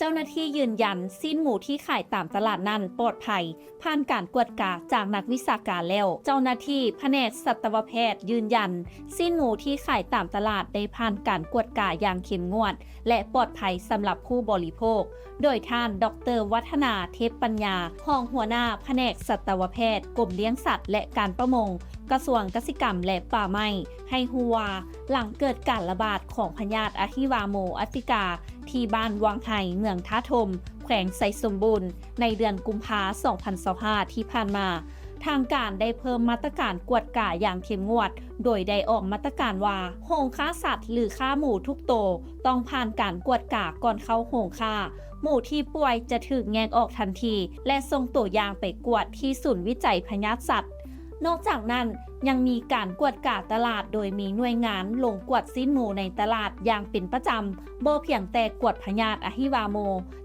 เจ้าหน้าที่ยืนยันสิ้นหมูที่ขายตามตลาดนั้นปลอดภัยผ่านการกวดกาจากนักวิชาการแล้วเจ้าหน้าที่แผนกสัตวแพทย์ยืนยันสิ้นหมูที่ขายตามตลาดได้ผ่านการกวดกาอย่างเข้มงวดและปลอดภัยสำหรับผู้บริโภคโดยท่านดร.วัฒนาเทพปัญญารองหัวหน้าแผนกสัตวแพทย์กรมเลี้ยงสัตว์และการประมงกระทรวงเกษตรกรรมและป่าไม้ให้ฮู้ว่าหลังเกิดการระบาดของพยาธิอะฮิวาโมแอฟริกาที่บ้านวังไห่เมืองท่าทมแขวงไซสมบูรณ์ในเดือนกุมภาพันธ์ 2025 ที่ผ่านมาทางการได้เพิ่มมาตรการกวดกาอย่างเข้มงวดโดยได้ออกมาตรการว่าโรงฆ่าสัตว์หรือฆ่าหมูทุกตัวต้องผ่านการกวดกาก่อนเข้าโรงฆ่าหมูที่ป่วยจะถูกแยกออกทันทีและส่งตัวอย่างไปกวดที่ศูนย์วิจัยพยาธิสัตว์นอกจากนั้นยังมีการกวดกาตลาดโดยมีหน่วยงานลงกวดสิ้นหมูในตลาดอย่างเป็นประจำบ่เพียงแต่กวดพยาธิอะฮิวาโม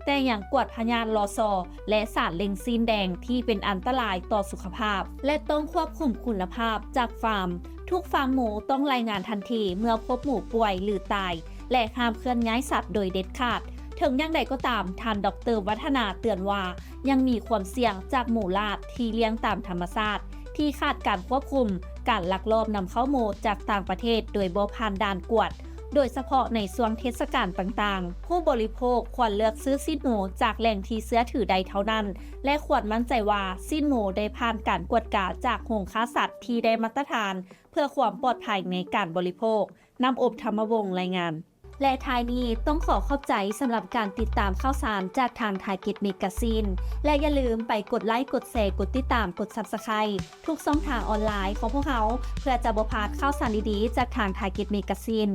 แต่ยังกวดพยาธิลอซอและสารเล็งซีนแดงที่เป็นอันตรายต่อสุขภาพและต้องควบคุมคุณภาพจากฟาร์มทุกฟาร์มหมูต้องรายงานทันทีเมื่อพบหมูป่วยหรือตายและห้ามเคลื่อนย้ายสัตว์โดยเด็ดขาดถึงอย่างใดก็ตามท่านดร.วัฒนาเตือนว่ายังมีความเสี่ยงจากหมูลาดที่เลี้ยงตามธรรมชาติที่ขาดการควบคุมการลักลอบนำเข้าหมูจากต่างประเทศโดยบ่ผ่านด่านกวดโดยเฉพาะในช่วงเทศกาลต่างๆผู้บริโภคควรเลือกซื้อสิ้นหมูจากแหล่งที่เชื่อถือใดเท่านั้นและควรมั่นใจว่าสิ้นหมูได้ผ่านการกวดกาจากโรงฆ่าสัตว์ที่ได้มาตรฐานเพื่อความปลอดภัยในการบริโภคนำอบธรรมวงศ์รายงานและท้ายนี้ต้องขอบใจสำหรับการติดตามข่าวสารจากทางไทยเก็ตเมกาซีนและอย่าลืมไปกดไลค์กดแชร์กดติดตามกด Subscribe ทุกช่องทางออนไลน์ของพวกเขาเพื่อจะบ่พลาดข่าวสารดีๆจากทางไทยเก็ตเมกาซีน